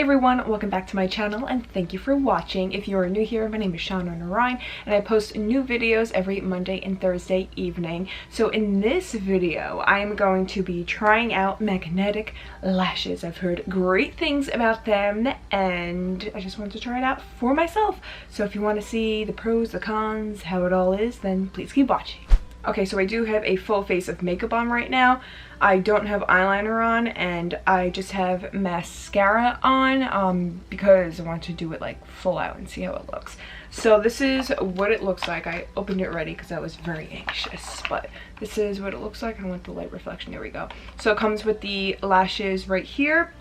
Hey everyone, welcome back to my channel and thank you for watching. If you are new here, my name is shonnanarine and I post new videos every Monday and Thursday evening. So in this video, I am going to be trying out magnetic lashes. I've heard great things about them and I just wanted to try it out for myself. So if you want to see the pros, the cons, how it all is, then please keep watching. Okay, so I do have a full face of makeup on right now. I don't have eyeliner on and I just have mascara on because I want to do it like full out and see how it looks. So this is what it looks like. I opened it already because I was very anxious, but this is what it looks like. I want the light reflection, there we go. So it comes with the lashes right here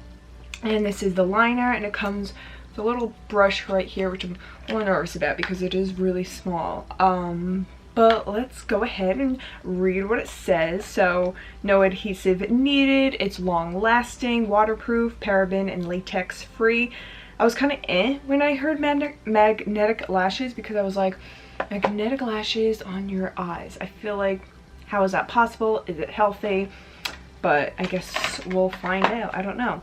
and this is the liner, and it comes with a little brush right here, which I'm a little nervous about because it is really small. But let's go ahead and read what it says. So, no adhesive needed, it's long lasting, waterproof, paraben and latex free. I was kind of when I heard magnetic lashes because I was like, magnetic lashes on your eyes. I feel like, how is that possible? Is it healthy? But I guess we'll find out. I don't know.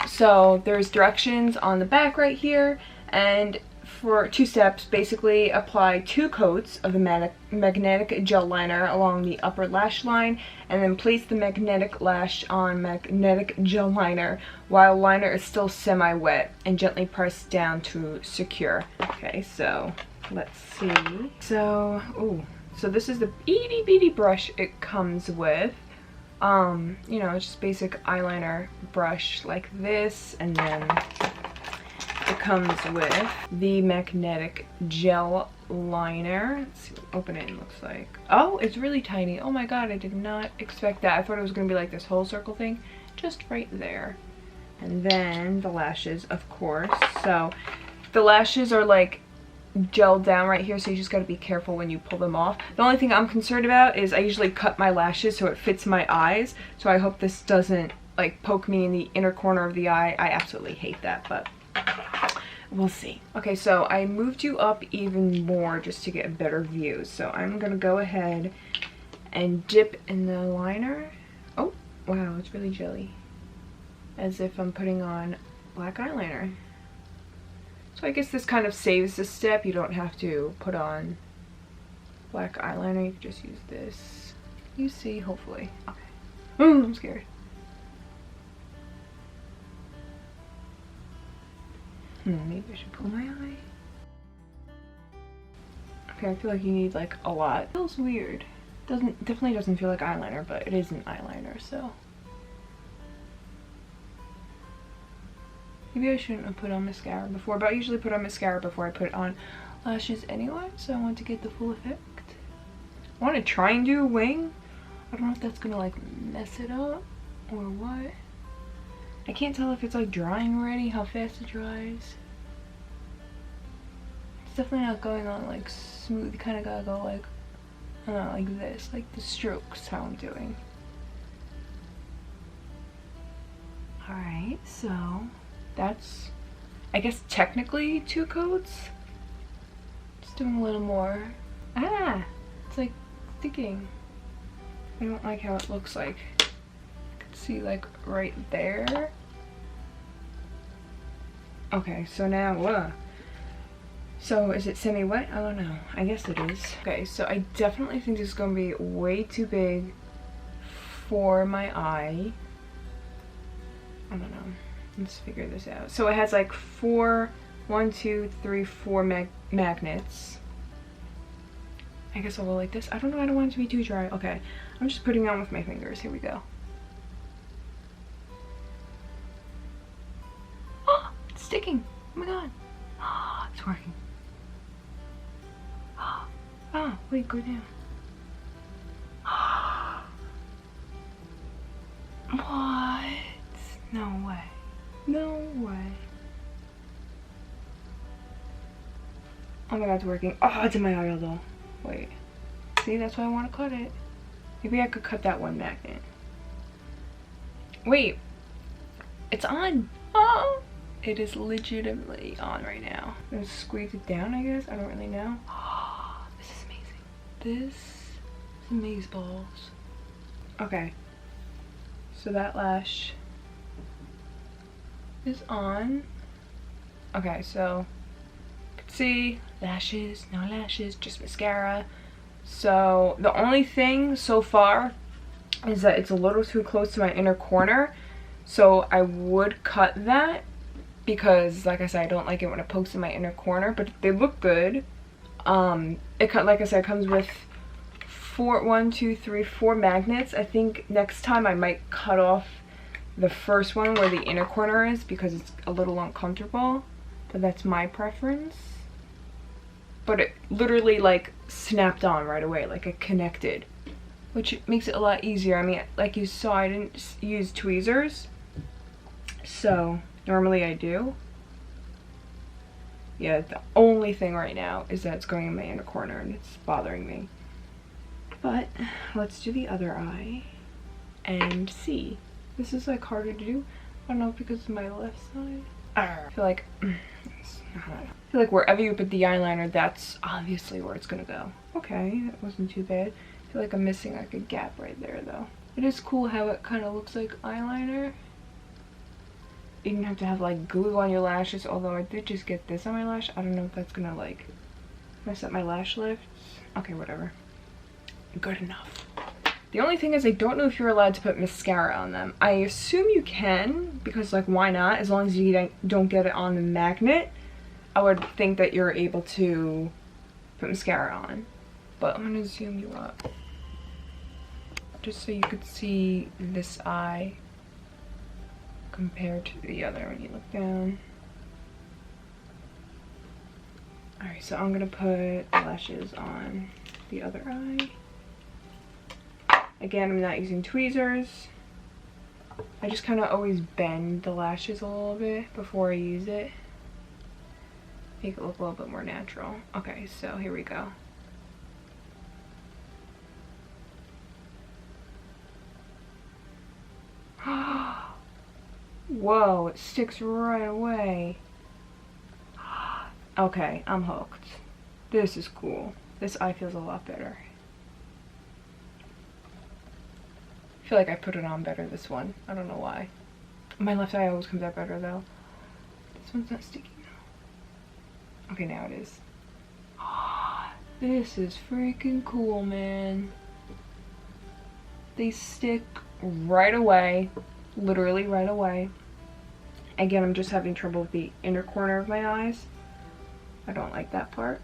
So there's directions on the back right here, and for 2 steps, basically apply 2 coats of the magnetic gel liner along the upper lash line and then place the magnetic lash on magnetic gel liner while liner is still semi-wet and gently press down to secure. Okay, so let's see. So this is the itty bitty brush it comes with. You know, it's just basic eyeliner brush like this, and then it comes with the magnetic gel liner. Let's see, open it, it looks like. Oh, it's really tiny. Oh my god, I did not expect that. I thought it was going to be like this whole circle thing, just right there. And then the lashes, of course. So the lashes are like gelled down right here, so you just got to be careful when you pull them off. The only thing I'm concerned about is I usually cut my lashes so it fits my eyes. So I hope this doesn't like poke me in the inner corner of the eye. I absolutely hate that, but we'll see. Okay, so I moved you up even more just to get a better view. So I'm gonna go ahead and dip in the liner. Oh, wow, it's really jelly. As if I'm putting on black eyeliner. So I guess this kind of saves this step. You don't have to put on black eyeliner. You can just use this. You see, hopefully. Okay. Oh, I'm scared. Maybe I should pull my eye. Okay, I feel like you need like a lot. It feels weird. Definitely doesn't feel like eyeliner, but it is an eyeliner, so. Maybe I shouldn't have put on mascara before, but I usually put on mascara before I put on lashes anyway, so I want to get the full effect. I want to try and do a wing. I don't know if that's gonna like mess it up or what. I can't tell if it's like drying already, how fast it dries. It's definitely not going on like smooth. You kind of gotta go like, I don't know, like this, like the strokes, how I'm doing. Alright, so that's, I guess technically 2 coats. Just doing a little more. Ah, it's like sticking. I don't like how it looks like. See, like right there. Okay, so now so is it semi-wet? I don't know, I guess it is. Okay, so I definitely think this is gonna be way too big for my eye. I don't know, let's figure this out. So it has like 4 magnets. I guess I'll go like this. I don't know, I don't want it to be too dry. Okay, I'm just putting it on with my fingers. Here we go. Sticking. Oh my god. Oh, it's working. Oh, wait, go down. What? No way. No way. Oh my god, it's working. Oh, it's in my eye though. Wait. See, that's why I want to cut it. Maybe I could cut that one magnet. Wait. It's on. Oh. It is legitimately on right now. I'm gonna squeeze it down, I guess. I don't really know. Oh, this is amazing. This is amazeballs. Okay. So that lash is on. Okay, so you can see lashes, no lashes, just mascara. So the only thing so far is that it's a little too close to my inner corner, so I would cut that because, like I said, I don't like it when it pokes in my inner corner, but they look good. Like I said, it comes with four magnets. I think next time I might cut off the first one where the inner corner is because it's a little uncomfortable, but that's my preference. But it literally like snapped on right away, like it connected, which makes it a lot easier. I mean, like you saw, I didn't use tweezers, so normally I do. Yeah, the only thing right now is that it's going in my inner corner and it's bothering me. But let's do the other eye and see. This is like harder to do. I don't know if because of my left side. I feel like wherever you put the eyeliner, that's obviously where it's gonna go. Okay, that wasn't too bad. I feel like I'm missing like a gap right there though. It is cool how it kind of looks like eyeliner. You don't have to have like glue on your lashes, although I did just get this on my lash. I don't know if that's gonna like mess up my lash lifts. Okay, whatever. Good enough. The only thing is I don't know if you're allowed to put mascara on them. I assume you can, because like why not? As long as you don't get it on the magnet, I would think that you're able to put mascara on. But I'm gonna zoom you up just so you could see this eye compared to the other when you look down. Alright, so I'm gonna put lashes on the other eye. Again, I'm not using tweezers. I just kind of always bend the lashes a little bit before I use it. Make it look a little bit more natural. Okay, so here we go. Whoa, it sticks right away. Okay, I'm hooked. This is cool. This eye feels a lot better. I feel like I put it on better, this one. I don't know why. My left eye always comes out better though. This one's not sticking now. Okay, now it is. This is freaking cool, man. They stick right away. Literally right away. Again, I'm just having trouble with the inner corner of my eyes. I don't like that part.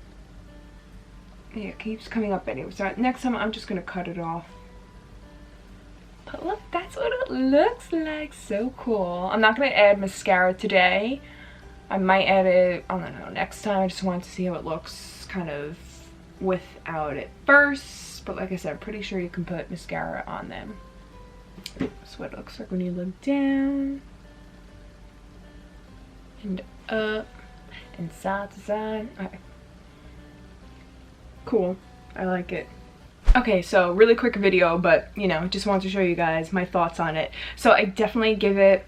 Yeah, it keeps coming up anyway. So next time I'm just gonna cut it off. But look, that's what it looks like. So cool. I'm not going to add mascara today. I might add it, I don't know, next time. I just wanted to see how it looks kind of without it first. But like I said, I'm pretty sure you can put mascara on them. That's what it looks like when you look down. And up. And side to side. Okay. Cool. I like it. Okay, so really quick video, but you know, just wanted to show you guys my thoughts on it. So I definitely give it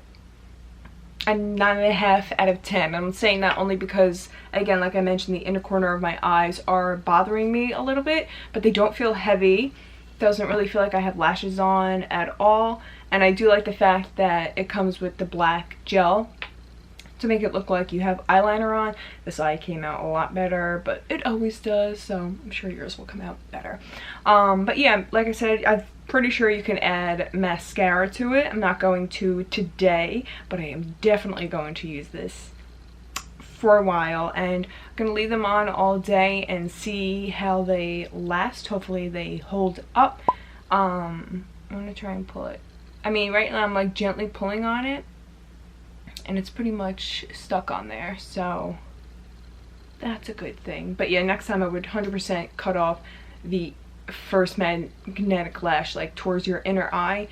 a 9.5 out of 10. I'm saying that only because, again, like I mentioned, the inner corner of my eyes are bothering me a little bit, but they don't feel heavy. Doesn't really feel like I have lashes on at all. And I do like the fact that it comes with the black gel to make it look like you have eyeliner on. This eye came out a lot better, but it always does, so I'm sure yours will come out better. But yeah, like I said, I'm pretty sure you can add mascara to it. I'm not going to today, but I am definitely going to use this for a while, and I'm gonna leave them on all day and see how they last. Hopefully they hold up. I'm gonna try and pull it. I mean, right now I'm like gently pulling on it and it's pretty much stuck on there, so that's a good thing. But yeah, next time I would 100% cut off the first magnetic lash like towards your inner eye,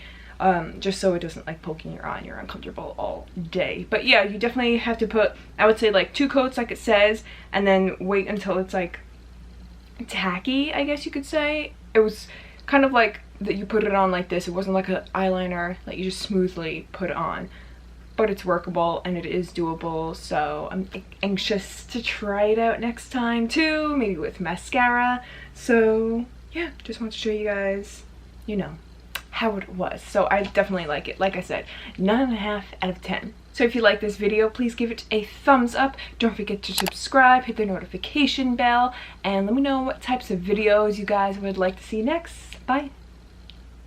just so it doesn't like poke in your eye and you're uncomfortable all day. But yeah, you definitely have to put, I would say, like 2 coats like it says, and then wait until it's like tacky, I guess you could say. It was kind of like that you put it on like this. It wasn't like an eyeliner that you just smoothly put on. But it's workable and it is doable, so I'm anxious to try it out next time too, maybe with mascara. So yeah, just want to show you guys, you know, how it was. So I definitely like it. Like I said, 9.5 out of 10. So if you like this video, please give it a thumbs up. Don't forget to subscribe, hit the notification bell, and let me know what types of videos you guys would like to see next. Bye.